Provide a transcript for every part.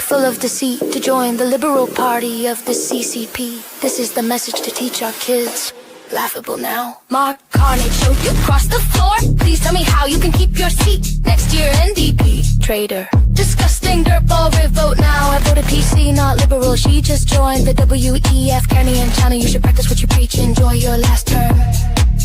full of deceit to join the Liberal Party of the CCP. This is the message to teach our kids. Laughable now. Mark Carney showed you across the floor. Please tell me how you can keep your seat next year, NDP. Traitor. Disgusting dirtball, revote now. I voted PC, not Liberal. She just joined the WEF. Carney and China, you should practice what you preach. Enjoy your last term.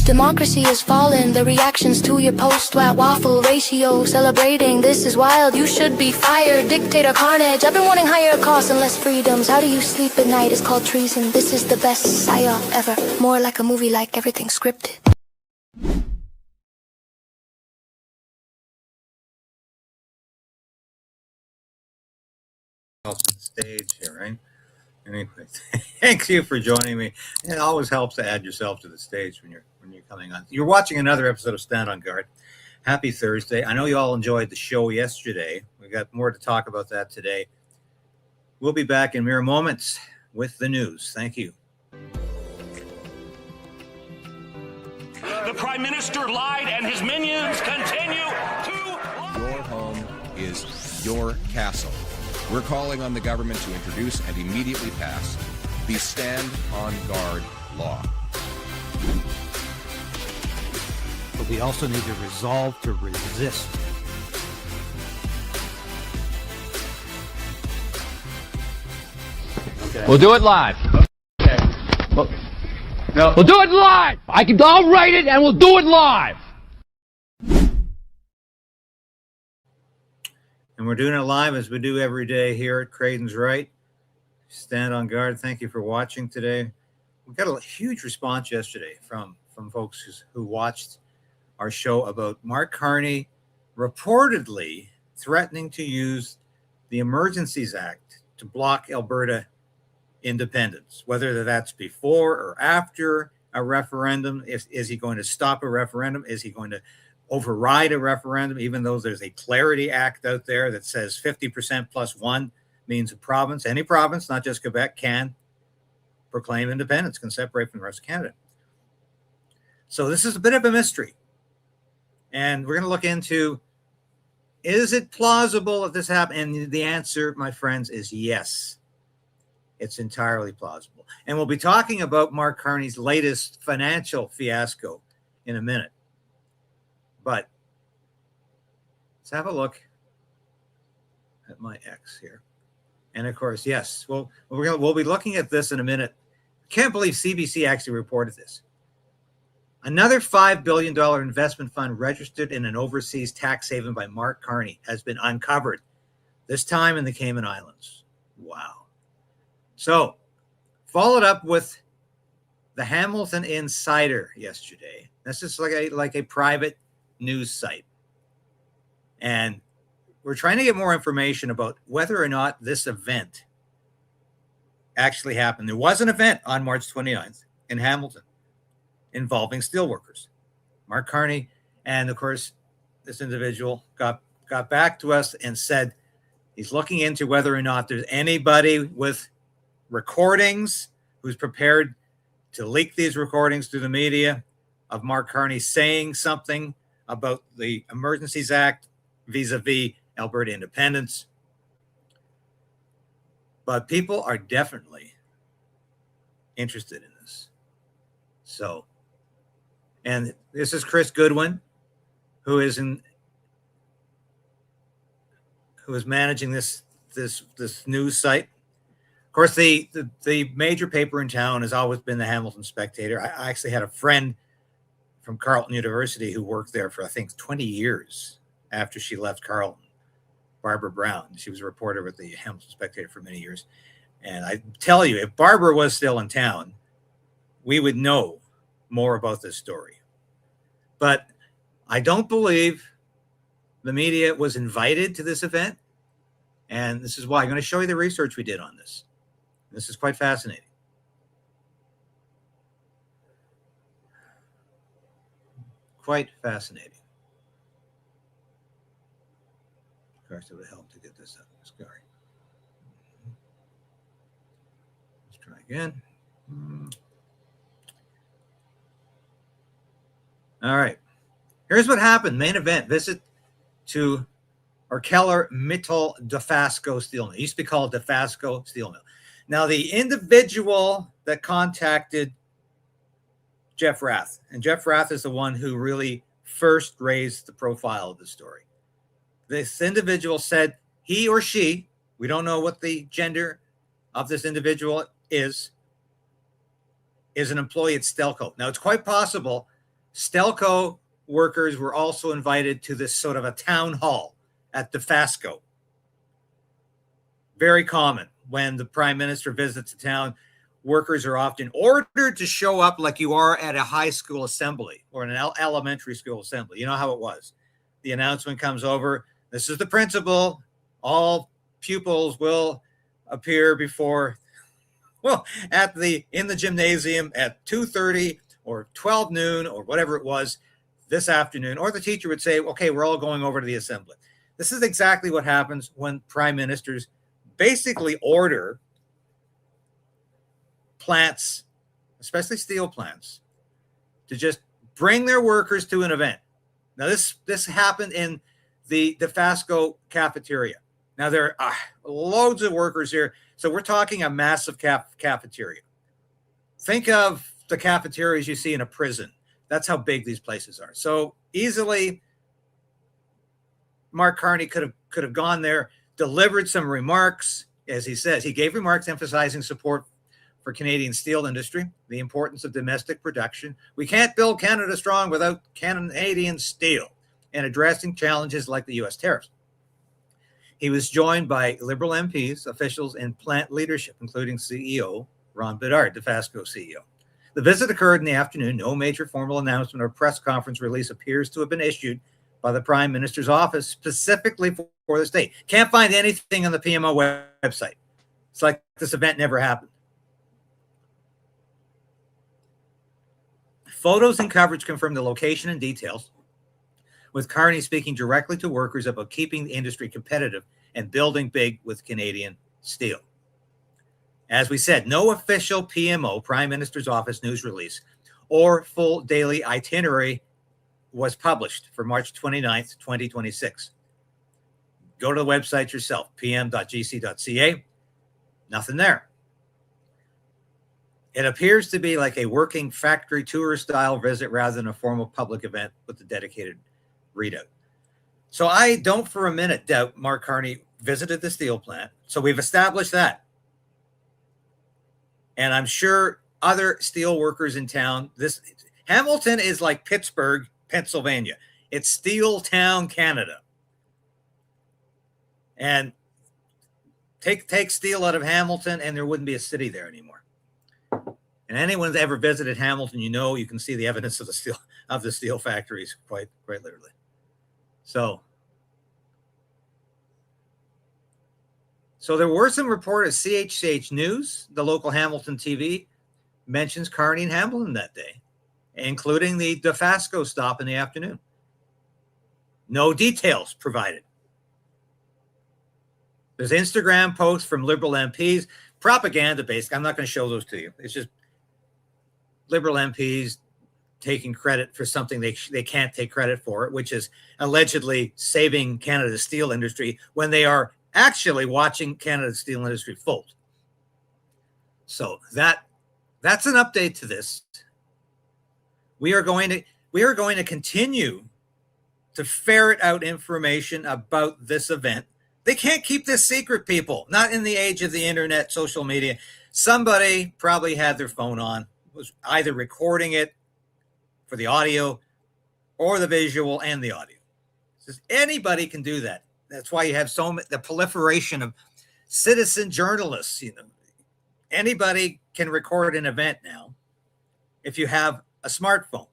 Democracy has fallen. The reactions to your post-WAT waffle ratio. Celebrating, this is wild. You should be fired. Dictator carnage. I've been wanting higher costs and less freedoms. How do you sleep at night? It's called treason. This is the best psyop ever. More like a movie, like everything scripted. Stage here, right? Anyway, thank you for joining me. It always helps to add yourself to the stage when you're coming on. You're watching another episode of Stand on Guard. Happy Thursday. I know you all enjoyed the show yesterday. We got more to talk about that today. We'll be back in mere moments with the news. Thank you. The Prime Minister lied and his minions continue to lie. Your home is your castle. We're calling on the government to introduce and immediately pass the Stand on Guard law. But we also need to resolve to resist. Okay. We'll do it live. Okay. No. We'll do it live. I'll write it and we'll do it live. And we're doing it live as we do every day here at Creighton's Right. Stand on Guard. Thank you for watching today. We got a huge response yesterday from folks who watched our show about Mark Carney reportedly threatening to use the Emergencies Act to block Alberta independence, whether that's before or after a referendum. Is he going to stop a referendum? Is he going to override a referendum, even though there's a Clarity Act out there that says 50% plus one means a province, any province, not just Quebec, can proclaim independence, can separate from the rest of Canada. So this is a bit of a mystery. And we're going to look into, is it plausible if this happened? And the answer, my friends, is yes. It's entirely plausible. And we'll be talking about Mark Carney's latest financial fiasco in a minute. But let's have a look at my X here. And of course, yes, we'll be looking at this in a minute. Can't believe CBC actually reported this. Another $5 billion investment fund registered in an overseas tax haven by Mark Carney has been uncovered, this time in the Cayman Islands. Wow. So, followed up with the Hamilton Insider yesterday. This is like a private news site. And we're trying to get more information about whether or not this event actually happened. There was an event on March 29th in Hamilton involving steelworkers. Mark Carney, and of course, this individual got back to us and said he's looking into whether or not there's anybody with recordings who's prepared to leak these recordings to the media of Mark Carney saying something about the Emergencies Act vis-a-vis Alberta independence. But people are definitely interested in this. So, and this is Chris Goodwin, who is managing this news site. Of course, the major paper in town has always been the Hamilton Spectator. I actually had a friend from Carleton University who worked there for, I think, 20 years after she left Carleton, Barbara Brown. She was a reporter with the Hamilton Spectator for many years. And I tell you, if Barbara was still in town, we would know more about this story. But I don't believe the media was invited to this event. And this is why I'm going to show you the research we did on this. This is quite fascinating. Quite fascinating. Of course, it would help to get this up. Sorry. Let's try again. All right. Here's what happened. Main event. Visit to or Keller Mittal Dofasco Steel Mill. It used to be called Dofasco Steel Mill. Now, the individual that contacted Jeff Rath, and Jeff Rath is the one who really first raised the profile of the story. This individual said he or she, we don't know what the gender of this individual is an employee at Stelco. Now, it's quite possible Stelco workers were also invited to this sort of a town hall at Dofasco. Very common when the prime minister visits a town. Workers are often ordered to show up like you are at a high school assembly or an elementary school assembly. You know how it was. The announcement comes over. This is the principal. All pupils will appear before, well, in the gymnasium at 2:30 or 12 noon or whatever it was this afternoon. Or the teacher would say, okay, we're all going over to the assembly. This is exactly what happens when prime ministers basically order plants, especially steel plants, to just bring their workers to an event. Now, this happened in the Dofasco cafeteria. Now, there are loads of workers here, so we're talking a massive cafeteria. Think of the cafeterias you see in a prison. That's how big these places are. So easily, Mark Carney could have gone there, delivered some remarks. As he says, he gave remarks emphasizing support for Canadian steel industry, the importance of domestic production. We can't build Canada strong without Canadian steel, and addressing challenges like the U.S. tariffs. He was joined by Liberal MPs, officials, and plant leadership, including CEO Ron Bedard, Dofasco CEO. The visit occurred in the afternoon. No major formal announcement or press conference release appears to have been issued by the Prime Minister's office specifically for this date. Can't find anything on the PMO website. It's like this event never happened. Photos and coverage confirm the location and details, with Carney speaking directly to workers about keeping the industry competitive and building big with Canadian steel. As we said, no official PMO, Prime Minister's Office news release, or full daily itinerary was published for March 29th, 2026. Go to the website yourself, pm.gc.ca. Nothing there. It appears to be like a working factory tour style visit rather than a formal public event with a dedicated readout. So I don't for a minute doubt Mark Carney visited the steel plant. So we've established that. And I'm sure other steel workers in town, Hamilton is like Pittsburgh, Pennsylvania. It's Steel Town, Canada. And take steel out of Hamilton and there wouldn't be a city there anymore. And anyone that's ever visited Hamilton, you can see the evidence of the steel factories quite literally. So there were some reports. CHCH News, the local Hamilton TV, mentions Carney and Hamilton that day, including the Dofasco stop in the afternoon. No details provided. There's Instagram posts from Liberal MPs, propaganda based. I'm not going to show those to you. It's just Liberal MPs taking credit for something they can't take credit for, which is allegedly saving Canada's steel industry when they are actually watching Canada's steel industry fold. So that's an update to this. We are going to continue to ferret out information about this event. They can't keep this secret, people. Not in the age of the internet, social media. Somebody probably had their phone on, was either recording it for the audio or the visual and the audio. Just anybody can do that. That's why you have the proliferation of citizen journalists. Anybody can record an event now if you have a smartphone.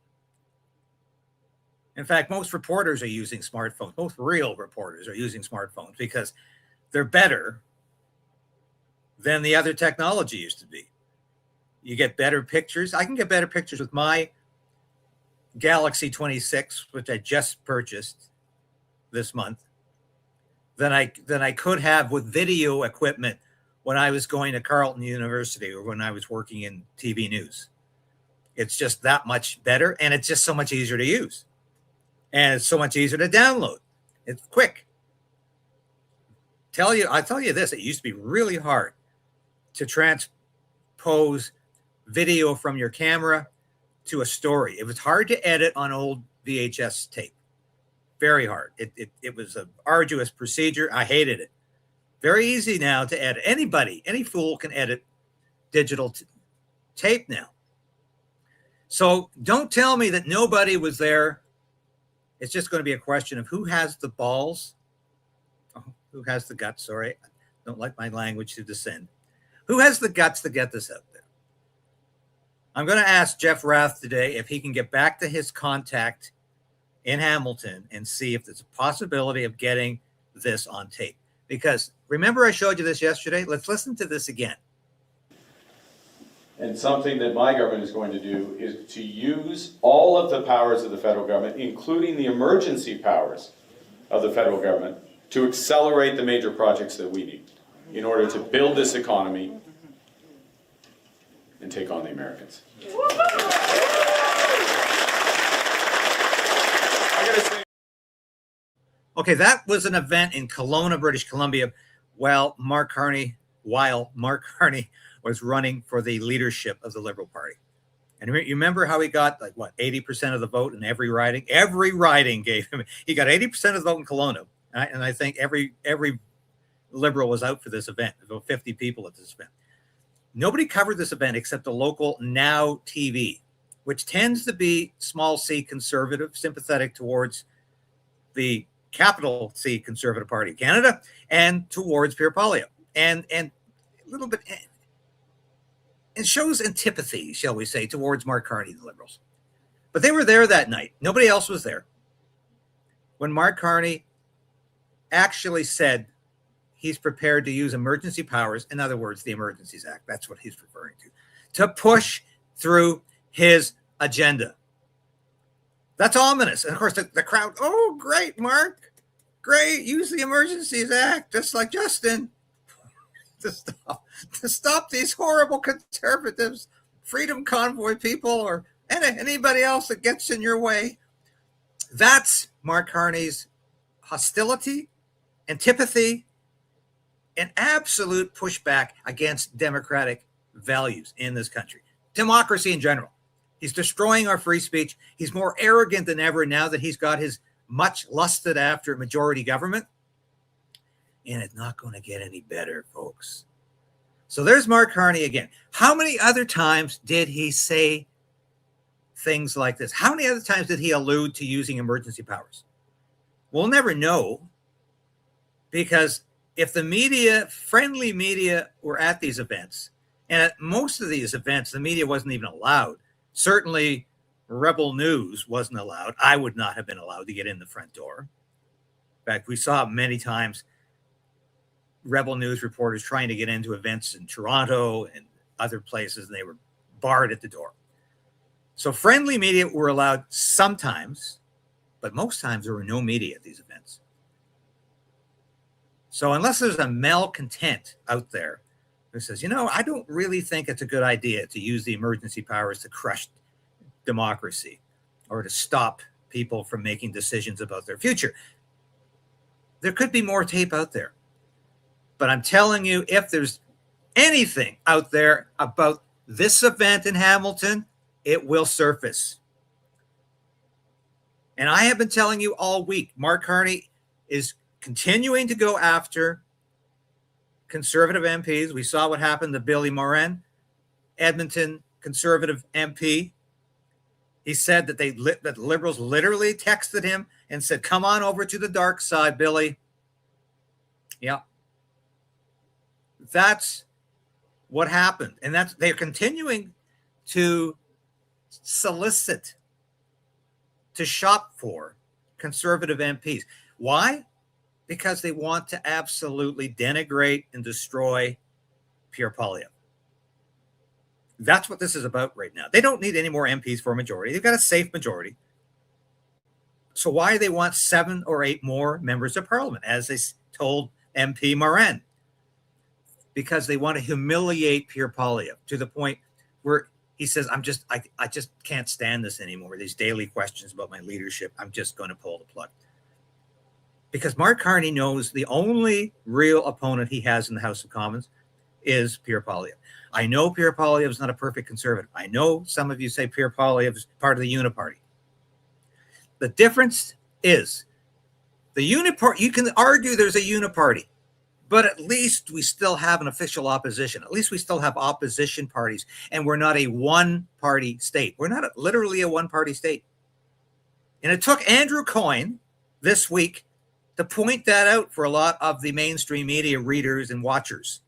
In fact, most reporters are using smartphones. Most real reporters are using smartphones because they're better than the other technology used to be. You get better pictures. I can get better pictures with my Galaxy 26, which I just purchased this month, than I could have with video equipment when I was going to Carleton University or when I was working in TV news. It's just that much better, and it's just so much easier to use. And it's so much easier to download. It's quick. I tell you this, it used to be really hard to transpose video from your camera to a story. It was hard to edit on old VHS tape. Very hard. It was an arduous procedure. I hated it. Very easy now to edit. Anybody, any fool can edit digital tape now. So don't tell me that nobody was there. It's just going to be a question of who has the balls, who has the guts. Sorry, I don't like my language to descend. Who has the guts to get this out there? I'm going to ask Jeff Rath today if he can get back to his contact in Hamilton and see if there's a possibility of getting this on tape. Because remember I showed you this yesterday? Let's listen to this again. And something that my government is going to do is to use all of the powers of the federal government, including the emergency powers of the federal government, to accelerate the major projects that we need in order to build this economy and take on the Americans. Okay, that was an event in Kelowna, British Columbia, while Mark Carney was running for the leadership of the Liberal Party. And you remember how he got 80% of the vote in every riding? Every riding gave him, he got 80% of the vote in Kelowna. And I think every Liberal was out for this event. There were 50 people at this event. Nobody covered this event except the local Now TV, which tends to be small c conservative, sympathetic towards the capital C Conservative Party of Canada and towards Pierre Poilievre. And a little bit, it shows antipathy, shall we say, towards Mark Carney, the Liberals. But they were there that night. Nobody else was there. When Mark Carney actually said he's prepared to use emergency powers, in other words, the Emergencies Act, that's what he's referring to push through his agenda. That's ominous. And of course, the crowd, oh, great, Mark. Great. Use the Emergencies Act, just like Justin. To stop these horrible conservatives, freedom convoy people, or anybody else that gets in your way. That's Mark Carney's hostility, antipathy, and absolute pushback against democratic values in this country. Democracy in general. He's destroying our free speech. He's more arrogant than ever now that he's got his much lusted after majority government. And it's not going to get any better, folks. So there's Mark Carney again. How many other times did he say things like this? How many other times did he allude to using emergency powers? We'll never know, because if the media, friendly media, were at these events, and at most of these events, the media wasn't even allowed. Certainly, Rebel News wasn't allowed. I would not have been allowed to get in the front door. In fact, we saw many times Rebel News reporters trying to get into events in Toronto and other places, and they were barred at the door. So friendly media were allowed sometimes, but most times there were no media at these events. So unless there's a malcontent out there who says, I don't really think it's a good idea to use the emergency powers to crush democracy or to stop people from making decisions about their future, there could be more tape out there. But I'm telling you, if there's anything out there about this event in Hamilton, it will surface. And I have been telling you all week, Mark Carney is continuing to go after Conservative MPs. We saw what happened to Billy Morin, Edmonton Conservative MP. He said that that Liberals literally texted him and said, come on over to the dark side, Billy. Yeah. That's what happened. And they're continuing to solicit, to shop for Conservative MPs. Why? Because they want to absolutely denigrate and destroy Pierre Poilievre. That's what this is about right now. They don't need any more MPs for a majority. They've got a safe majority. So why do they want 7 or 8 more members of parliament, as they told MP Morin? Because they want to humiliate Pierre Poilievre to the point where he says, I just can't stand this anymore. These daily questions about my leadership. I'm just going to pull the plug. because Mark Carney knows the only real opponent he has in the House of Commons is Pierre Poilievre. I know Pierre Poilievre is not a perfect conservative. I know some of you say Pierre Poilievre is part of the Uniparty. The difference is the Uniparty, you can argue there's a Uniparty, but at least we still have an official opposition. At least we still have opposition parties, and we're not a one-party state. We're not literally a one-party state. And it took Andrew Coyne this week to point that out for a lot of the mainstream media readers and watchers,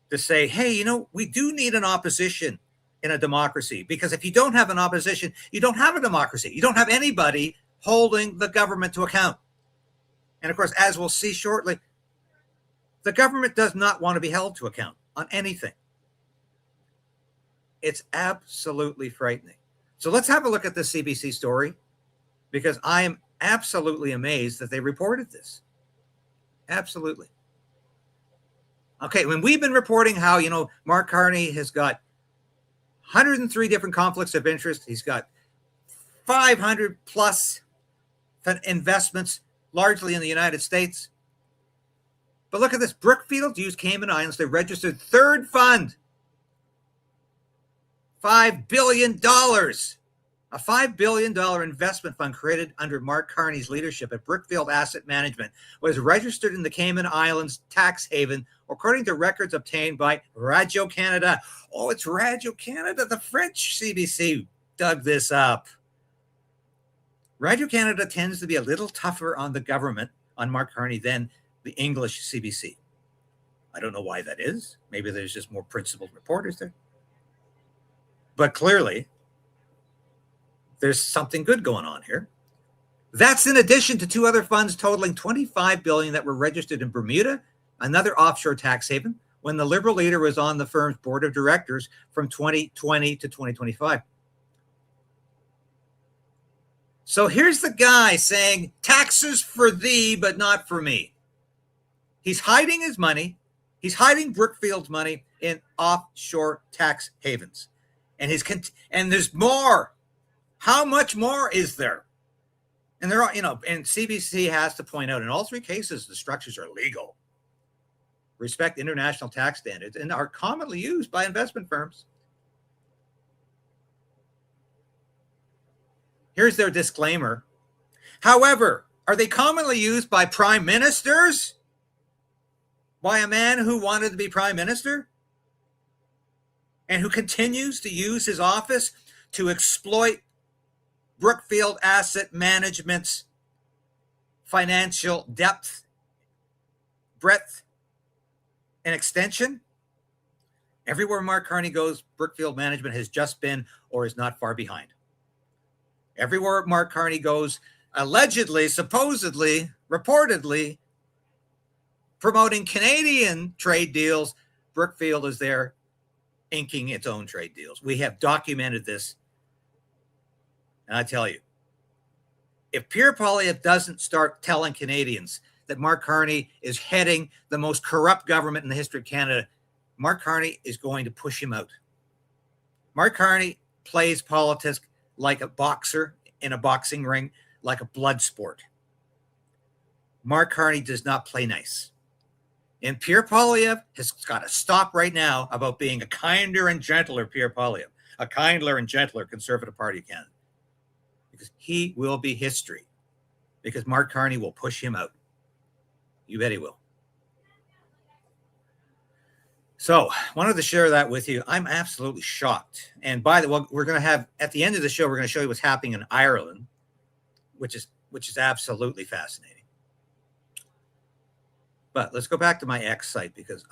to say, hey, you know, we do need an opposition in a democracy, because if you don't have an opposition, you don't have a democracy. You don't have anybody holding the government to account. And of course, as we'll see shortly, the government does not want to be held to account on anything. It's absolutely frightening. So let's have a look at the CBC story, because I am absolutely amazed that they reported this. Absolutely. Okay, when we've been reporting how, you know, Mark Carney has got 103 different conflicts of interest. He's got 500 plus investments, largely in the United States. But look at this. Brookfield used Cayman Islands, their registered third fund. $5 billion. A $5 billion investment fund created under Mark Carney's leadership at Brookfield Asset Management was registered in the Cayman Islands tax haven, according to records obtained by Radio Canada. Oh, it's Radio Canada. The French CBC dug this up. Radio Canada tends to be a little tougher on the government, on Mark Carney, than the English CBC. I don't know why that is. Maybe there's just more principled reporters there. But clearly, there's something good going on here. That's in addition to two other funds totaling $25 billion that were registered in Bermuda, another offshore tax haven, when the Liberal leader was on the firm's board of directors from 2020 to 2025. So here's the guy saying, taxes for thee, but not for me. He's hiding his money. He's hiding Brookfield's money in offshore tax havens. And there's more. How much more is there? And there are, you know, and CBC has to point out in all three cases, the structures are legal, respect international tax standards, and are commonly used by investment firms. Here's their disclaimer. However, are they commonly used by prime ministers? By a man who wanted to be prime minister? And who continues to use his office to exploit Brookfield Asset Management's financial depth, breadth, and extension? Everywhere Mark Carney goes, Brookfield Management has just been or is not far behind. Everywhere Mark Carney goes, allegedly, supposedly, reportedly, promoting Canadian trade deals, Brookfield is there inking its own trade deals. We have documented this. And I tell you, if Pierre Poilievre doesn't start telling Canadians that Mark Carney is heading the most corrupt government in the history of Canada, Mark Carney is going to push him out. Mark Carney plays politics like a boxer in a boxing ring, like a blood sport. Mark Carney does not play nice. And Pierre Poilievre has got to stop right now about being a kinder and gentler Pierre Poilievre, a kinder and gentler Conservative Party of Canada. Because he will be history. Because Mark Carney will push him out. You bet he will. So, wanted to share that with you. I'm absolutely shocked. And by the way, we're going to have, at the end of the show, we're going to show you what's happening in Ireland, which is absolutely fascinating. But let's go back to my X site, because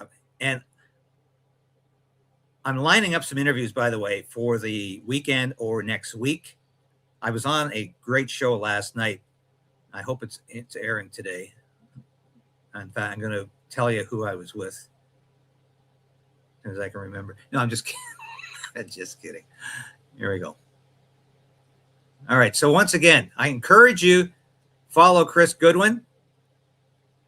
I'm lining up some interviews, by the way, for the weekend or next week. I was on a great show last night. I hope it's airing today. In fact, I'm going to tell you who I was with, as I can remember. No, I'm just kidding. I'm just kidding. Here we go. All right. So once again, I encourage you, follow Chris Goodwin.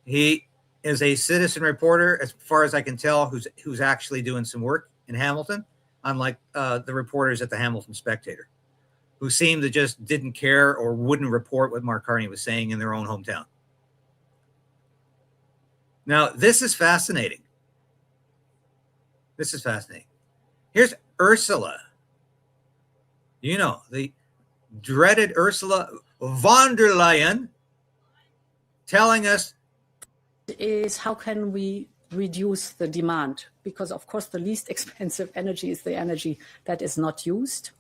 He is a citizen reporter, as far as I can tell, who's actually doing some work in Hamilton, unlike the reporters at the Hamilton Spectator, who seemed to just didn't care or wouldn't report what Mark Carney was saying in their own hometown. Now, this is fascinating. This is fascinating. Here's Ursula. You know, the dreaded Ursula von der Leyen telling us is how can we reduce the demand? Because of course the least expensive energy is the energy that is not used.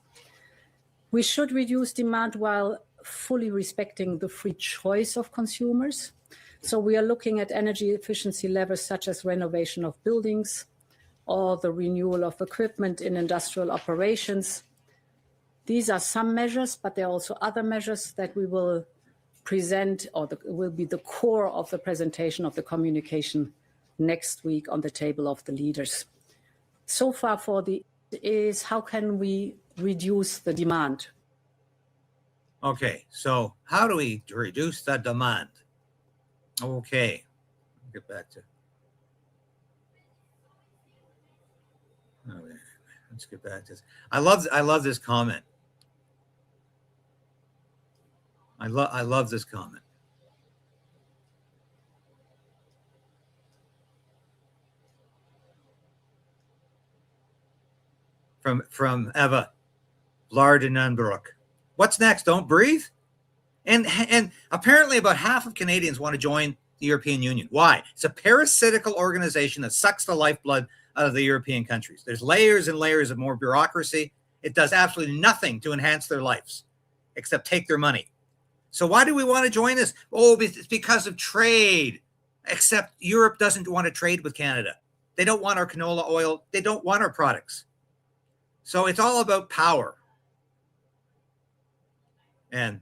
We should reduce demand while fully respecting the free choice of consumers. So we are looking at energy efficiency levers such as renovation of buildings or the renewal of equipment in industrial operations. These are some measures, but there are also other measures that we will present or will be the core of the presentation of the communication next week on the table of the leaders. So far for the is how can we reduce the demand? okay, so how do we reduce the demand? Okay, get back to. Okay, let's get back to this. I love this comment. I love this comment. From Eva Lardenenbroek. What's next? Don't breathe? And apparently about half of Canadians want to join the European Union. Why? It's a parasitical organization that sucks the lifeblood out of the European countries. There's layers and layers of more bureaucracy. It does absolutely nothing to enhance their lives except take their money. So why do we want to join this? Oh, it's because of trade. Except Europe doesn't want to trade with Canada. They don't want our canola oil. They don't want our products. So it's all about power. And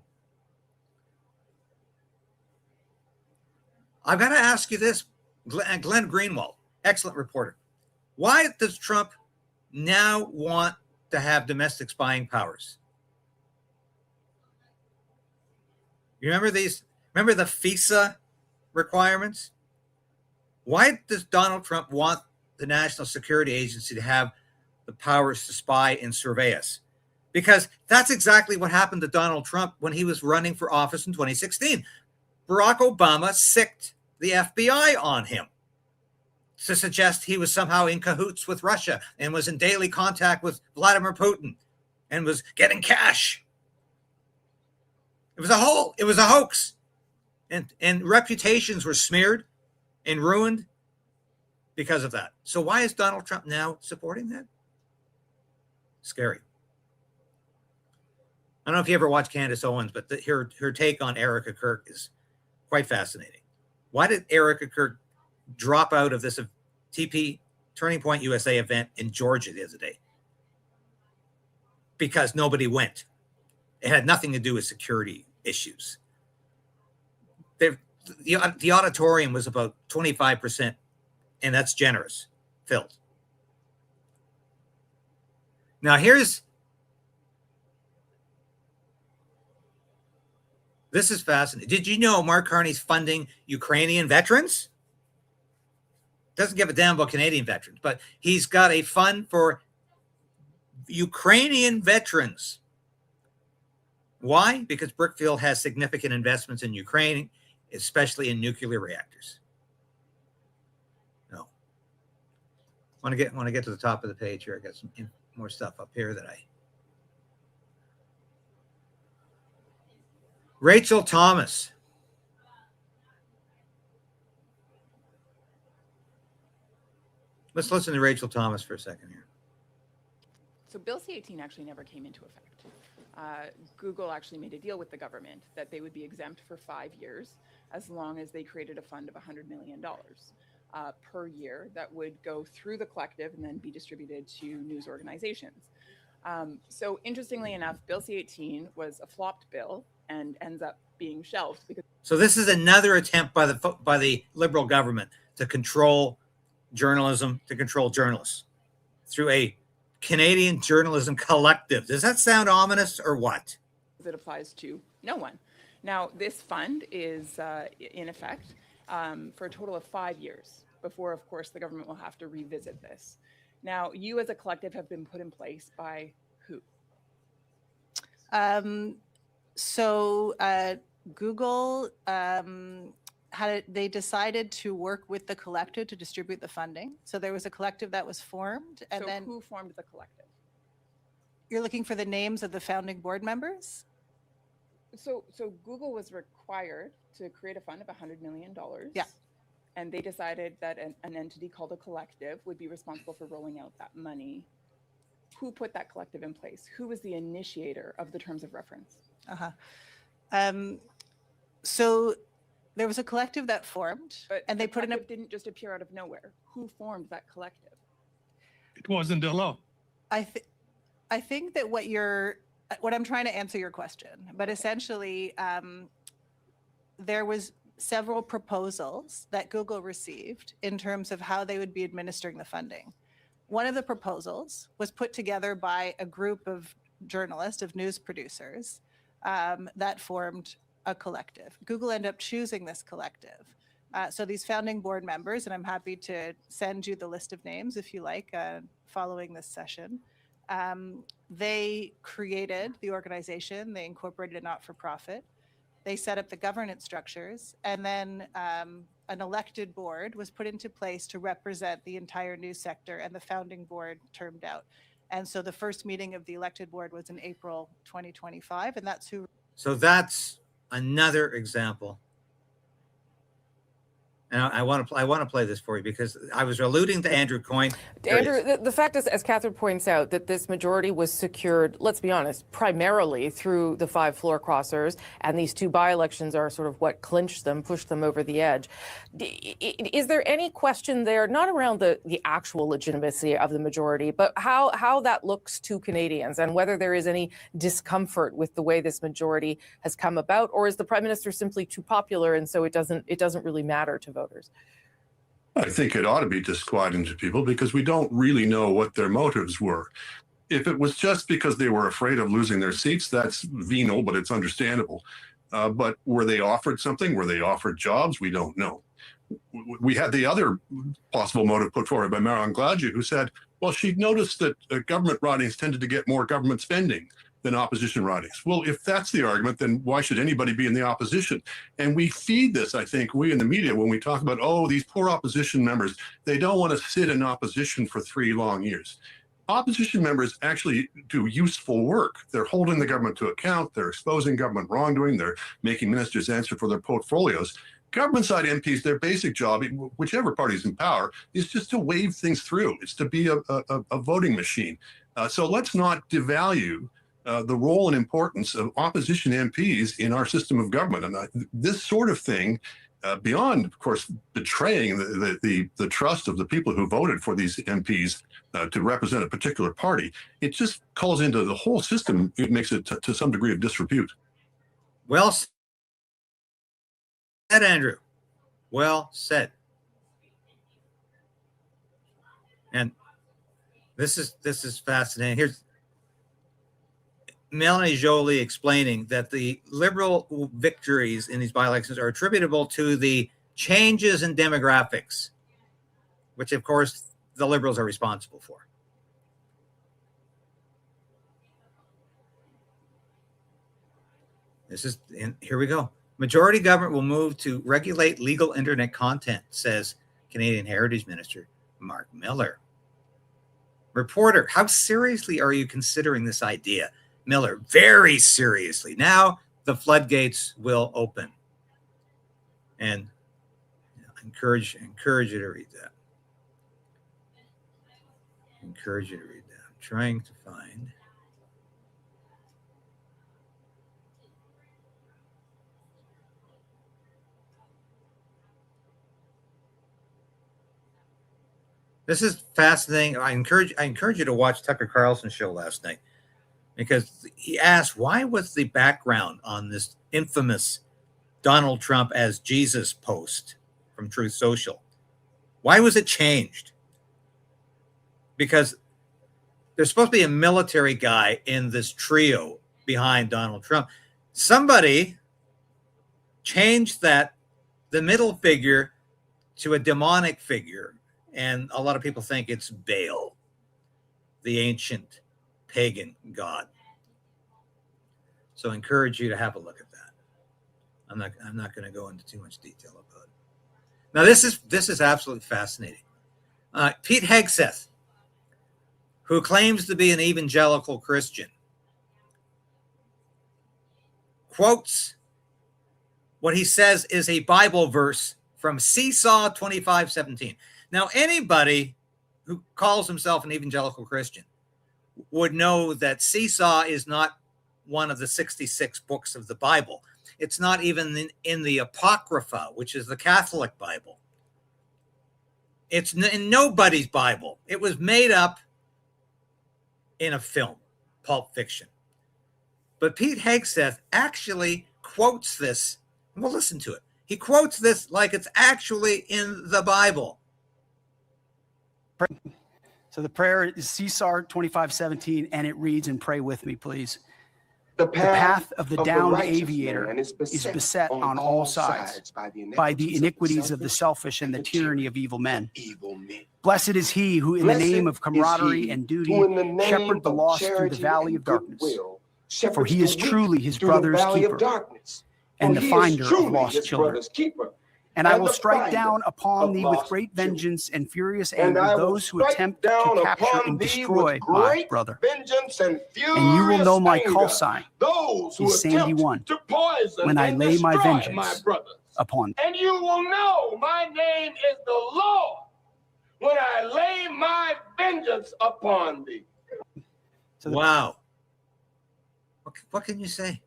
I've got to ask you this, Glenn Greenwald, excellent reporter. Why does Trump now want to have domestic spying powers? You remember these? Remember the FISA requirements? Why does Donald Trump want the National Security Agency to have the powers to spy and survey us? Because that's exactly what happened to Donald Trump when he was running for office in 2016. Barack Obama sicked the FBI on him to suggest he was somehow in cahoots with Russia and was in daily contact with Vladimir Putin and was getting cash. It was a hoax. And reputations were smeared and ruined because of that. So why is Donald Trump now supporting that? Scary. I don't know if you ever watched Candace Owens, but her take on Erica Kirk is quite fascinating. Why did Erica Kirk drop out of this TP Turning Point USA event in Georgia the other day? Because nobody went. It had nothing to do with security issues. The auditorium was about 25%, and that's generous, filled. Now this is fascinating. Did you know Mark Carney's funding Ukrainian veterans? Doesn't give a damn about Canadian veterans, but he's got a fund for Ukrainian veterans. Why? Because Brookfield has significant investments in Ukraine, especially in nuclear reactors. No. Want to get to the top of the page here. I got some more stuff up here that Rachel Thomas. Let's listen to Rachel Thomas for a second here. So Bill C-18 actually never came into effect. Google actually made a deal with the government that they would be exempt for 5 years as long as they created a fund of $100 million per year that would go through the collective and then be distributed to news organizations. So interestingly enough, Bill C-18 was a flopped bill and ends up being shelved because. So this is another attempt by the Liberal government to control journalism, to control journalists through a Canadian Journalism Collective. Does that sound ominous or what? It applies to no one. Now, this fund is in effect for a total of 5 years before, of course, the government will have to revisit this. Now, you as a collective have been put in place by who? So Google they decided to work with the collective to distribute the funding. So there was a collective that was formed, and So then who formed the collective? you're looking for the names of the founding board members? So Google was required to create a fund of $100 million. Yeah. And they decided that an entity called a collective would be responsible for rolling out that money. Who put that collective in place? Who was the initiator of the terms of reference? So there was a collective that formed, But and they put in a. didn't just appear out of nowhere. Who formed that collective? It wasn't the law. I think that what I'm trying to answer your question, but essentially, there was several proposals that Google received in terms of how they would be administering the funding. One of the proposals was put together by a group of journalists, of news producers, that formed a collective. Google ended up choosing this collective. So these founding board members, and I'm happy to send you the list of names if you like, following this session. They created the organization, they incorporated a not-for-profit, they set up the governance structures, and then an elected board was put into place to represent the entire news sector, and the founding board termed out. And so the first meeting of the elected board was in April 2025, and that's who. So that's another example. And I want to play this for you because I was alluding to Andrew Coyne. Andrew, the fact is, as Catherine points out, that this majority was secured, let's be honest, primarily through the 5 floor crossers, and these 2 by-elections are sort of what clinched them, pushed them over the edge. Is there any question there, not around the actual legitimacy of the majority, but how that looks to Canadians, and whether there is any discomfort with the way this majority has come about, or is the Prime Minister simply too popular and so it doesn't really matter to voters? I think it ought to be disquieting to people because we don't really know what their motives were. If it was just because they were afraid of losing their seats, that's venal, but it's understandable. But were they offered something? Were they offered jobs? We don't know. We had the other possible motive put forward by Marion Gladue, who said, well, she noticed that government ridings tended to get more government spending than opposition ridings. Well, if that's the argument, then why should anybody be in the opposition? And we feed this, I think, we in the media, when we talk about, oh, these poor opposition members, they don't want to sit in opposition for 3 long years. Opposition members actually do useful work. They're holding the government to account. They're exposing government wrongdoing. They're making ministers answer for their portfolios. Government side MPs, their basic job, whichever party's in power, is just to wave things through. It's to be a voting machine. So let's not devalue the role and importance of opposition MPs in our system of government. And this sort of thing, beyond, of course, betraying the trust of the people who voted for these MPs to represent a particular party, it just calls into the whole system. It makes it to some degree of disrepute. Well said, Andrew. Well said. And this is fascinating. Here's Melanie Joly explaining that the Liberal victories in these by-elections are attributable to the changes in demographics, which, of course, the Liberals are responsible for. Here we go. Majority government will move to regulate legal internet content, says Canadian Heritage Minister Mark Miller. Reporter, how seriously are you considering this idea? Miller, very seriously. Now the floodgates will open. And I encourage you to read that. Encourage you to read that. I'm trying to find. This is fascinating. I encourage you to watch Tucker Carlson's show last night, because he asked, why was the background on this infamous Donald Trump as Jesus post from Truth Social, why was it changed? Because there's supposed to be a military guy in this trio behind Donald Trump. Somebody changed the middle figure to a demonic figure, and a lot of people think it's Baal, the ancient pagan god. So I encourage you to have a look at that. I'm not going to go into too much detail about it. Now, this is absolutely fascinating. Pete Hegseth, who claims to be an evangelical Christian, quotes what he says is a Bible verse from Seesaw 25:17. Now, anybody who calls himself an evangelical Christian would know that Seesaw is not one of the 66 books of the Bible. It's not even in the Apocrypha, which is the Catholic Bible. It's in nobody's Bible. It was made up in a film, Pulp Fiction. But Pete Hegseth actually quotes this. We'll listen to it. He quotes this like it's actually in the Bible. So the prayer is Seesaw 25:17, and it reads, and pray with me, please. The path of the downed aviator is beset on all sides by the iniquities of the selfish and the tyranny of evil men. Blessed is he who, in the name of camaraderie and duty, shepherd the lost through the valley of darkness. For he is truly his brother's keeper and the finder of lost children. And I will strike down upon thee with great vengeance and furious anger those who attempt to capture and destroy my brother. And you will know my call sign is Sandy 1 when I lay my vengeance upon thee. And you will know my name is the Lord when I lay my vengeance upon thee. Wow. What can you say?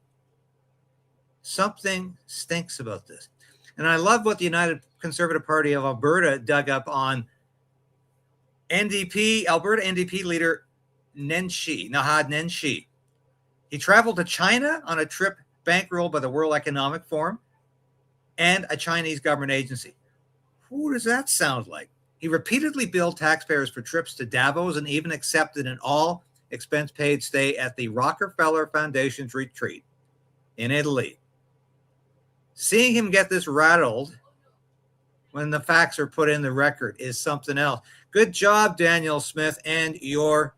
Something stinks about this. And I love what the United Conservative Party of Alberta dug up on Alberta NDP leader Nahad Nenshi. He traveled to China on a trip bankrolled by the World Economic Forum and a Chinese government agency. Who does that sound like? He repeatedly billed taxpayers for trips to Davos and even accepted an all-expense-paid stay at the Rockefeller Foundation's retreat in Italy. Seeing him get this rattled when the facts are put in the record is something else. Good job, Daniel Smith, and your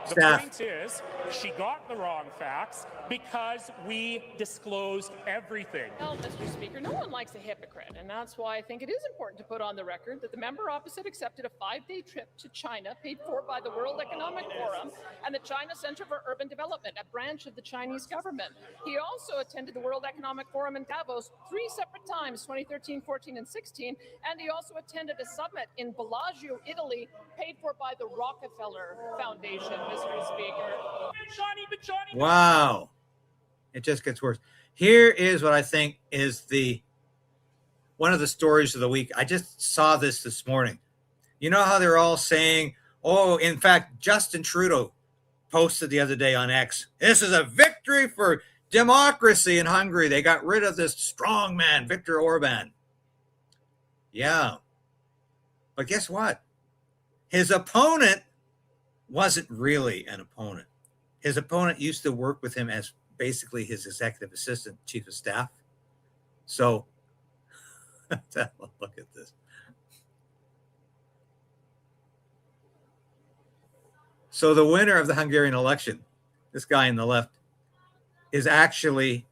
staff. The point is, she got the wrong facts because we disclosed everything. Well, Mr. Speaker, no one likes a hypocrite, and that's why I think it is important to put on the record that the member opposite accepted a 5-day trip to China paid for by the World Economic Forum and the China Center for Urban Development, a branch of the Chinese government. He also attended the World Economic Forum in Davos 3 separate times, 2013, 14, and 16, and he also attended a summit in Bellagio, Italy, paid for by the Rockefeller Foundation, Mr. Speaker. Wow. It just gets worse. Here is what I think is one of the stories of the week. I just saw this morning. You know how they're all saying, oh, in fact, Justin Trudeau posted the other day on X, this is a victory for democracy in Hungary. They got rid of this strong man, Viktor Orban. Yeah. But guess what? His opponent wasn't really an opponent. His opponent used to work with him as basically his executive assistant, chief of staff. So look at this. So the winner of the Hungarian election, this guy in the left, is actually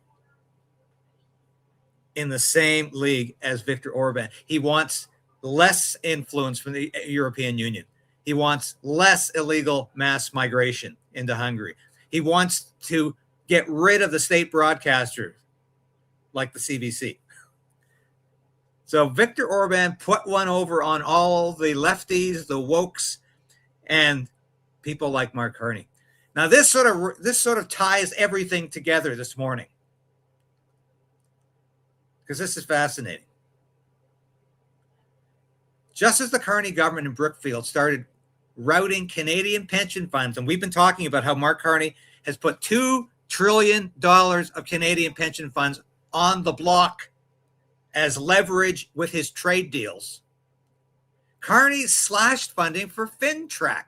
in the same league as Viktor Orban. He wants less influence from the European Union. He wants less illegal mass migration into Hungary. He wants to get rid of the state broadcasters like the CBC. So Viktor Orban put one over on all the lefties, the wokes, and people like Mark Carney. Now this sort of ties everything together this morning, because this is fascinating. Just as the Carney government in Brookfield started routing Canadian pension funds, and we've been talking about how Mark Carney has put $2 trillion of Canadian pension funds on the block as leverage with his trade deals. Carney slashed funding for FINTRAC.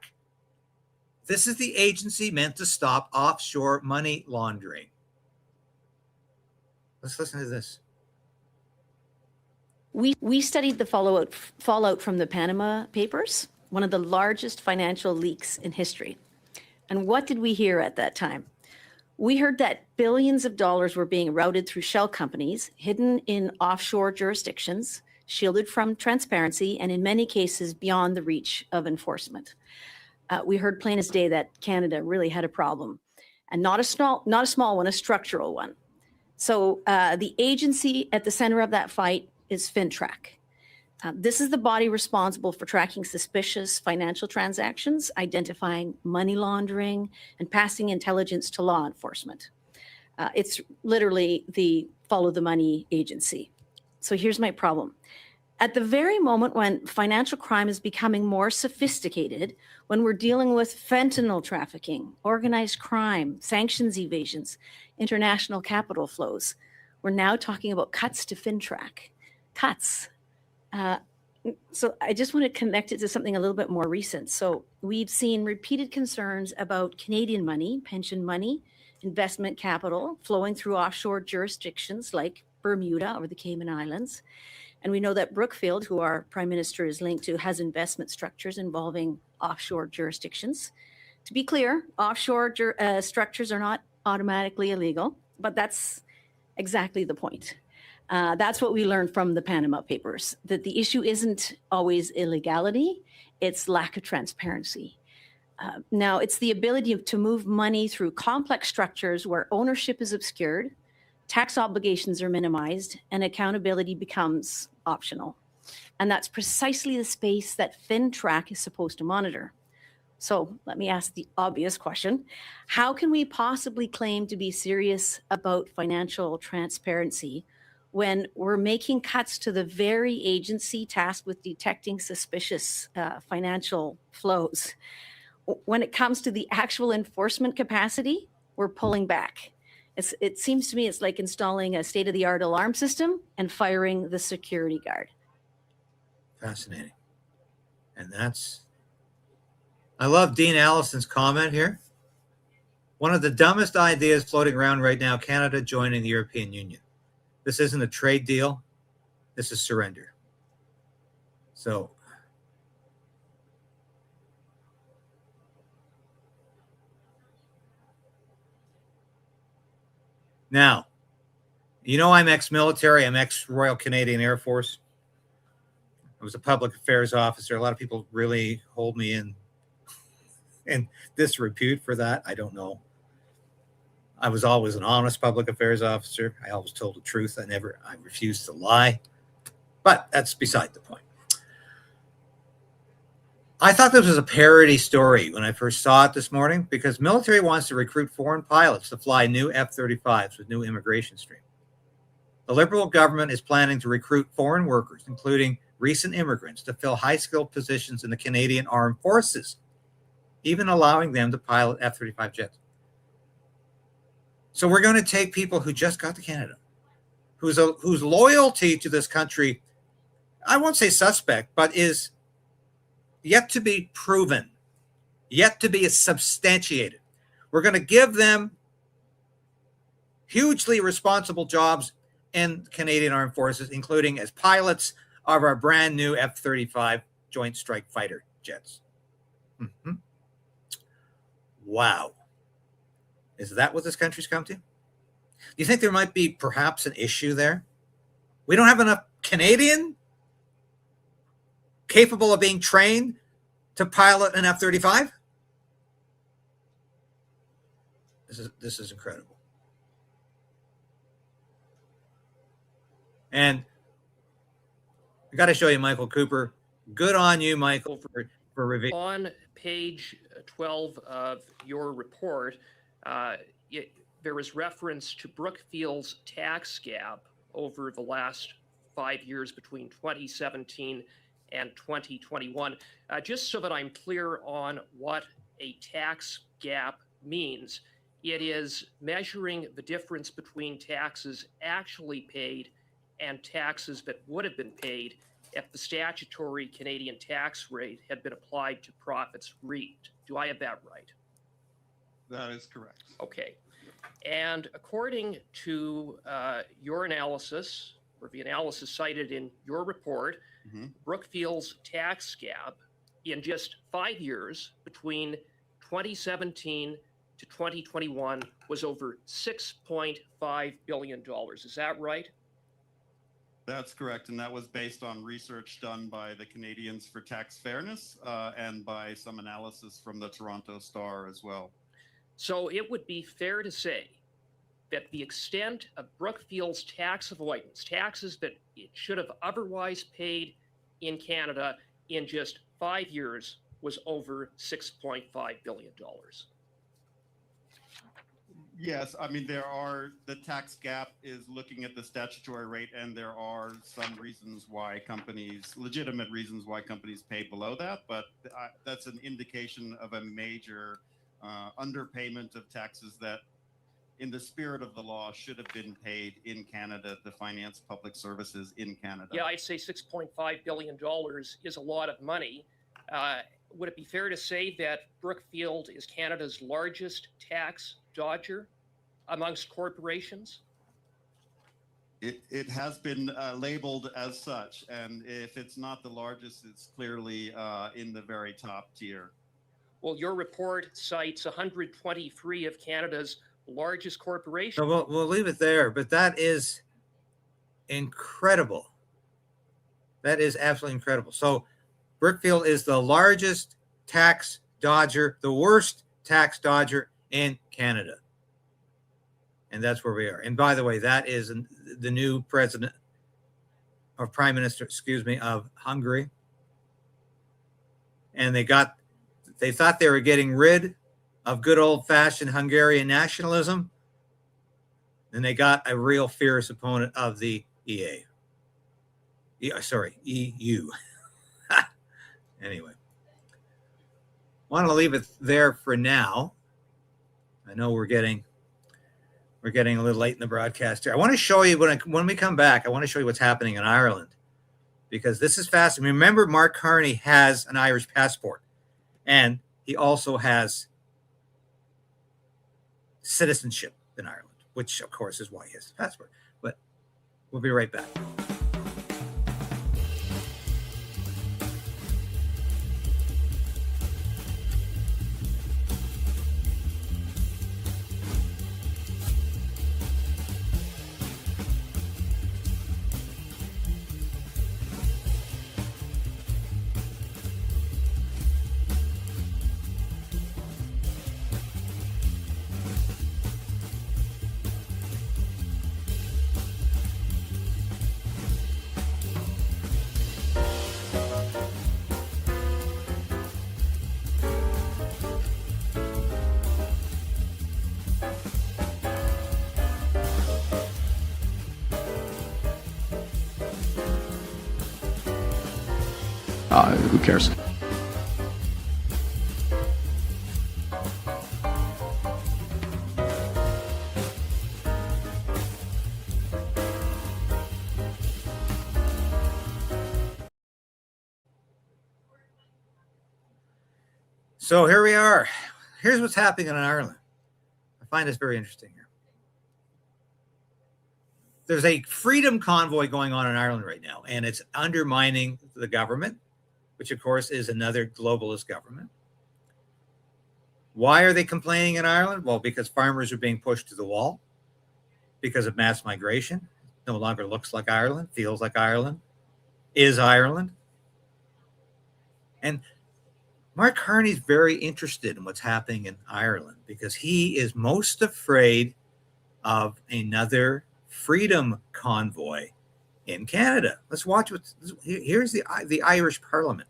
This is the agency meant to stop offshore money laundering. Let's listen to this. We studied the fallout from the Panama Papers, one of the largest financial leaks in history. And what did we hear at that time? We heard that billions of dollars were being routed through shell companies, hidden in offshore jurisdictions, shielded from transparency, and in many cases beyond the reach of enforcement. We heard plain as day that Canada really had a problem, and not a small one, a structural one. So the agency at the center of that fight is FINTRAC. This is the body responsible for tracking suspicious financial transactions, identifying money laundering, and passing intelligence to law enforcement. It's literally the follow the money agency. So here's my problem. At the very moment when financial crime is becoming more sophisticated, when we're dealing with fentanyl trafficking, organized crime, sanctions evasions, international capital flows, we're now talking about cuts to FINTRAC. Cuts. So I just want to connect it to something a little bit more recent. So we've seen repeated concerns about Canadian money, pension money, investment capital flowing through offshore jurisdictions like Bermuda or the Cayman Islands. And we know that Brookfield, who our Prime Minister is linked to, has investment structures involving offshore jurisdictions. To be clear, offshore structures are not automatically illegal, but that's exactly the point. That's what we learned from the Panama Papers, that the issue isn't always illegality, it's lack of transparency. Now, it's the ability to move money through complex structures where ownership is obscured, tax obligations are minimized, and accountability becomes optional. And that's precisely the space that FINTRAC is supposed to monitor. So let me ask the obvious question. How can we possibly claim to be serious about financial transparency when we're making cuts to the very agency tasked with detecting suspicious financial flows? When it comes to the actual enforcement capacity, we're pulling back. It seems to me it's like installing a state-of-the-art alarm system and firing the security guard. Fascinating. And I love Dean Allison's comment here. One of the dumbest ideas floating around right now, Canada joining the European Union. This isn't a trade deal. This is surrender. So now, you know, I'm ex-military. I'm ex-Royal Canadian Air Force. I was a public affairs officer. A lot of people really hold me in disrepute for that. I don't know. I was always an honest public affairs officer. I always told the truth. I refused to lie. But that's beside the point. I thought this was a parody story when I first saw it this morning because military wants to recruit foreign pilots to fly new F-35s with new immigration stream. The Liberal government is planning to recruit foreign workers, including recent immigrants, to fill high-skilled positions in the Canadian Armed Forces, even allowing them to pilot F-35 jets. So we're going to take people who just got to Canada, whose loyalty to this country, I won't say suspect, but is yet to be proven, yet to be substantiated. We're going to give them hugely responsible jobs in Canadian Armed Forces, including as pilots of our brand new F-35 Joint Strike Fighter jets. Mm-hmm. Wow. Is that what this country's come to? Do you think there might be perhaps an issue there? We don't have enough Canadian capable of being trained to pilot an F-35? This is incredible. And I got to show you Michael Cooper. Good on you, Michael, for revealing. On page 12 of your report, there is reference to Brookfield's tax gap over the last 5 years between 2017 and 2021. Just so that I'm clear on what a tax gap means, it is measuring the difference between taxes actually paid and taxes that would have been paid if the statutory Canadian tax rate had been applied to profits reaped. Do I have that right? That is correct. Okay. And according to your analysis, or the analysis cited in your report, Brookfield's tax gap in just 5 years between 2017 to to 2021 was over $6.5 billion. Is that right? That's correct, and that was based on research done by the Canadians for Tax Fairness and by some analysis from the Toronto Star as well. So it would be fair to say that the extent of Brookfield's tax avoidance, taxes that it should have otherwise paid in Canada in just 5 years, was over $6.5 billion. Yes, I mean, the tax gap is looking at the statutory rate, and there are some reasons why legitimate reasons why companies pay below that, but that's an indication of a major underpayment of taxes that, in the spirit of the law, should have been paid in Canada to finance public services in Canada. Yeah, I'd say $6.5 billion is a lot of money. Would it be fair to say that Brookfield is Canada's largest tax dodger amongst corporations? It has been labeled as such, and if it's not the largest, it's clearly in the very top tier. Well, your report cites 123 of Canada's largest corporations. So we'll leave it there, but that is incredible. That is absolutely incredible. So Brookfield is the largest tax dodger, the worst tax dodger in Canada. And that's where we are. And by the way, that is the new president or prime minister, of Hungary. And they thought they were getting rid of good old-fashioned Hungarian nationalism. And they got a real fierce opponent of the EU. Anyway, want to leave it there for now. I know we're getting a little late in the broadcast here. I want to show you when we come back. I want to show you what's happening in Ireland, because this is fascinating. Remember, Mark Carney has an Irish passport, and he also has citizenship in Ireland, which of course is why he has a passport. But we'll be right back. Who cares? So here we are. Here's what's happening in Ireland. I find this very interesting here. There's a freedom convoy going on in Ireland right now, and it's undermining the government, which of course is another globalist government. Why are they complaining in Ireland? Well, because farmers are being pushed to the wall because of mass migration. It no longer looks like Ireland, feels like Ireland, is Ireland. And Mark Carney's very interested in what's happening in Ireland because he is most afraid of another freedom convoy in Canada. Let's watch here's the Irish Parliament.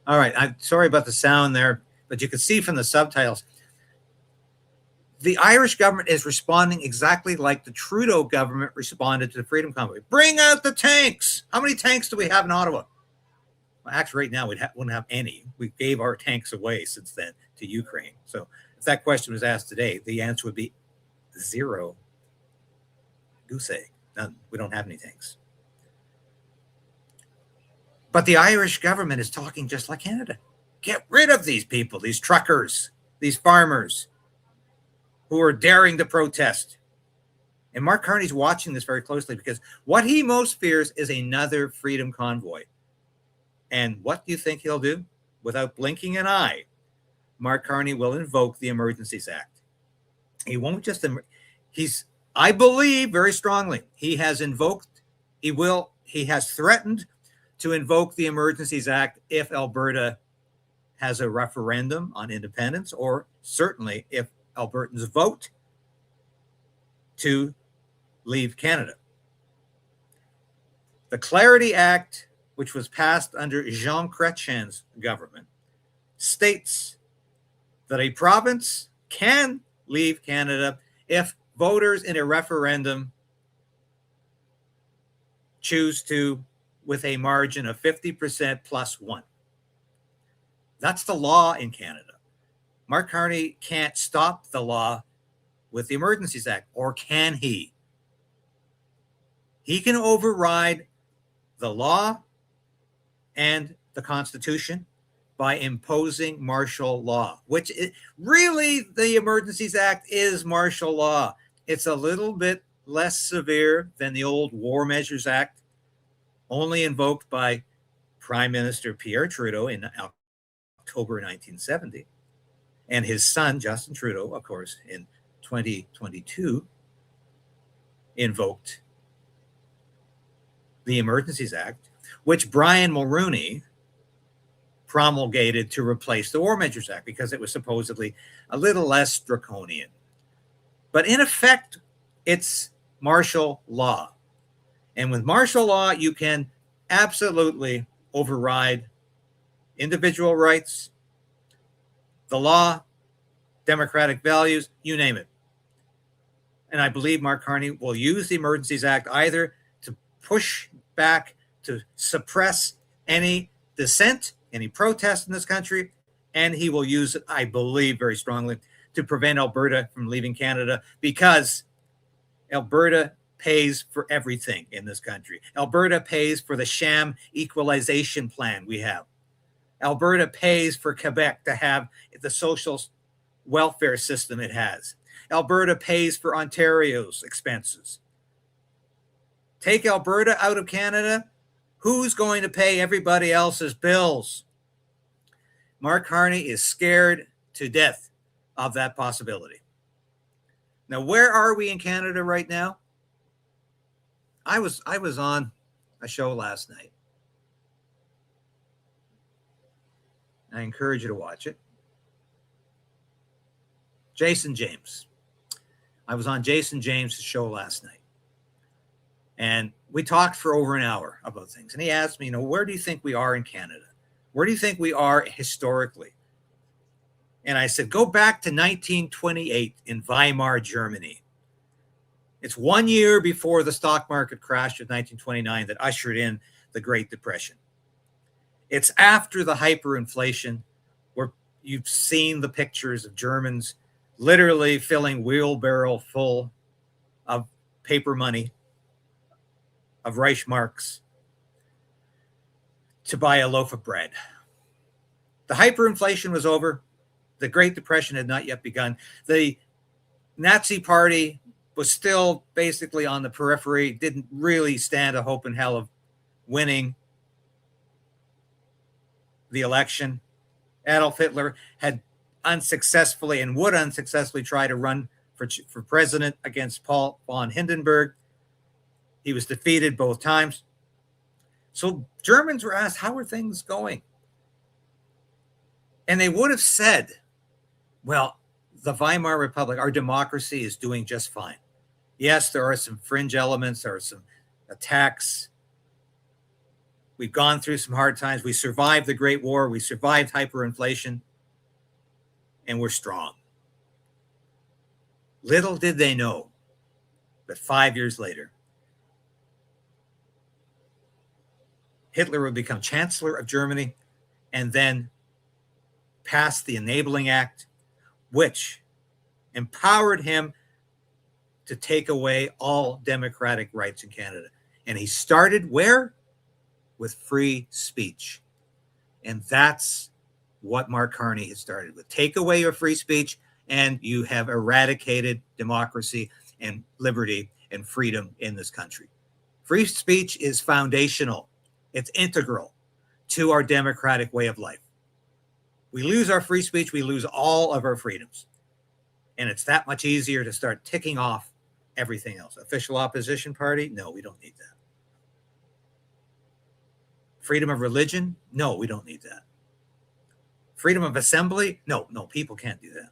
All right, I'm sorry about the sound there, but you can see from the subtitles, the Irish government is responding exactly like the Trudeau government responded to the Freedom Convoy. Bring out the tanks. How many tanks do we have in Ottawa? Well, actually, right now we wouldn't have any. We gave our tanks away since then to Ukraine. So if that question was asked today, the answer would be 0. Goose egg. None. We don't have any tanks. But the Irish government is talking just like Canada. Get rid of these people, these truckers, these farmers who are daring to protest. And Mark Carney's watching this very closely because what he most fears is another freedom convoy. And what do you think he'll do? Without blinking an eye, Mark Carney will invoke the Emergencies Act. He won't just, I believe very strongly, he has threatened to invoke the Emergencies Act if Alberta has a referendum on independence, or certainly if Albertans vote to leave Canada. The Clarity Act, which was passed under Jean Chrétien's government, states that a province can leave Canada if voters in a referendum choose to with a margin of 50% plus one. That's the law in Canada. Mark Carney can't stop the law with the Emergencies Act, or can he? He can override the law and the Constitution by imposing martial law, which really the Emergencies Act is martial law. It's a little bit less severe than the old War Measures Act, only invoked by Prime Minister Pierre Trudeau in October 1970. And his son, Justin Trudeau, of course, in 2022, invoked the Emergencies Act, which Brian Mulroney promulgated to replace the War Measures Act because it was supposedly a little less draconian. But in effect, it's martial law. And with martial law, you can absolutely override individual rights, the law, democratic values, you name it. And I believe Mark Carney will use the Emergencies Act either to push back, to suppress any dissent, any protest in this country, and he will use it, I believe very strongly, to prevent Alberta from leaving Canada, because Alberta pays for everything in this country. Alberta pays for the sham equalization plan we have. Alberta pays for Quebec to have the social welfare system it has. Alberta pays for Ontario's expenses. Take Alberta out of Canada, who's going to pay everybody else's bills? Mark Carney is scared to death of that possibility. Now, where are we in Canada right now? I was on a show last night. I encourage you to watch it. Jason James. I was on Jason James' show last night. And we talked for over an hour about things. And he asked me, where do you think we are in Canada? Where do you think we are historically? And I said, go back to 1928 in Weimar, Germany. It's 1 year before the stock market crashed of 1929 that ushered in the Great Depression. It's after the hyperinflation, where you've seen the pictures of Germans literally filling wheelbarrow full of paper money, of Reichsmarks, to buy a loaf of bread. The hyperinflation was over. The Great Depression had not yet begun. The Nazi Party was still basically on the periphery, didn't really stand a hope in hell of winning the election. Adolf Hitler had unsuccessfully and would unsuccessfully try to run for president against Paul von Hindenburg. He was defeated both times. So Germans were asked, how are things going? And they would have said, well, the Weimar Republic, our democracy is doing just fine. Yes, there are some fringe elements, there are some attacks. We've gone through some hard times. We survived the Great War. We survived hyperinflation. And we're strong. Little did they know that 5 years later, Hitler would become Chancellor of Germany and then pass the Enabling Act, which empowered him to take away all democratic rights in Canada. And he started where? with free speech. And that's what Mark Carney has started with. Take away your free speech, and you have eradicated democracy and liberty and freedom in this country. Free speech is foundational. It's integral to our democratic way of life. We lose our free speech, we lose all of our freedoms. And it's that much easier to start ticking off everything else. Official opposition party? No, we don't need that. Freedom of religion? No, we don't need that. Freedom of assembly? No, people can't do that.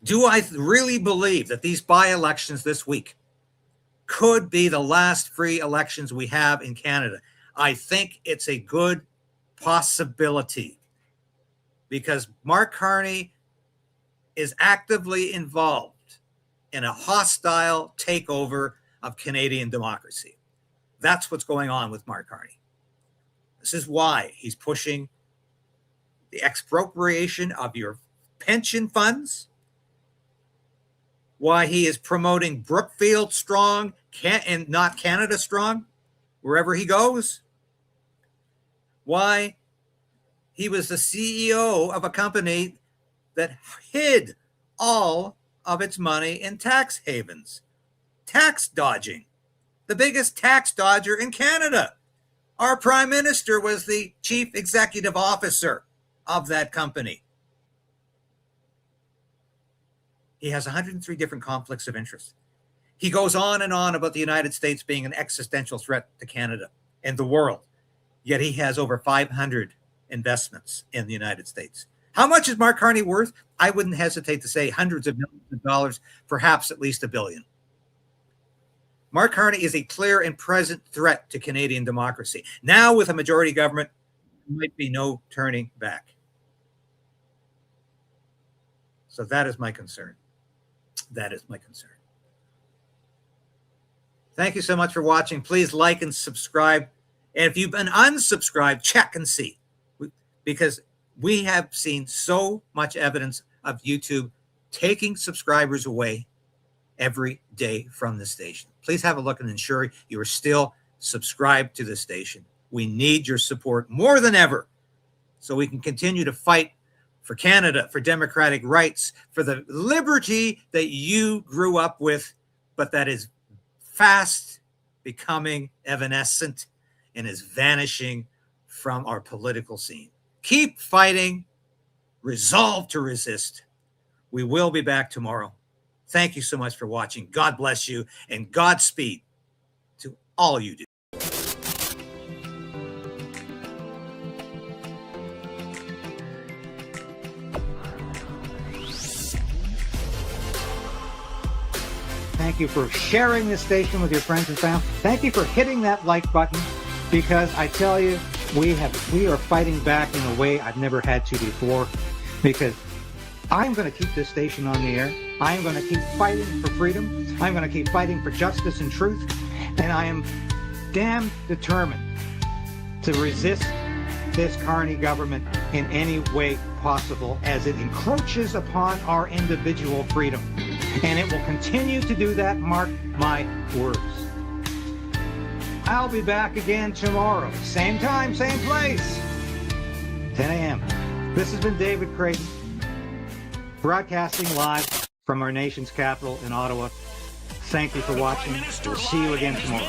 Do I really believe that these by-elections this week could be the last free elections we have in Canada? I think it's a good possibility because Mark Carney is actively involved in a hostile takeover of Canadian democracy. That's what's going on with Mark Carney. This is why he's pushing the expropriation of your pension funds, why he is promoting Brookfield strong and not Canada strong wherever he goes, why he was the CEO of a company that hid all of its money in tax havens, tax dodging, the biggest tax dodger in Canada. Our prime minister was the chief executive officer of that company. He has 103 different conflicts of interest. He goes on and on about the United States being an existential threat to Canada and the world, yet he has over 500 investments in the United States. How much is Mark Carney worth? I wouldn't hesitate to say hundreds of millions of dollars, perhaps at least $1 billion. Mark Carney is a clear and present threat to Canadian democracy. Now, with a majority government, there might be no turning back. So that is my concern. That is my concern. Thank you so much for watching. Please like and subscribe. And if you've been unsubscribed, check and see. Because we have seen so much evidence of YouTube taking subscribers away every day from the station. Please have a look and ensure you are still subscribed to the station. We need your support more than ever so we can continue to fight for Canada, for democratic rights, for the liberty that you grew up with, but that is fast becoming evanescent and is vanishing from our political scene. Keep fighting. Resolve to resist. We will be back tomorrow. Thank you so much for watching. God bless you and Godspeed to all you do. Thank you for sharing this station with your friends and family. Thank you for hitting that like button, because I tell you, we are fighting back in a way I've never had to before, because I'm going to keep this station on the air. I am going to keep fighting for freedom. I'm going to keep fighting for justice and truth. And I am damn determined to resist this Carney government in any way possible as it encroaches upon our individual freedom. And it will continue to do that, mark my words. I'll be back again tomorrow. Same time, same place. 10 a.m. This has been David Creighton, broadcasting live from our nation's capital in Ottawa. Thank you for watching. We'll see you again tomorrow.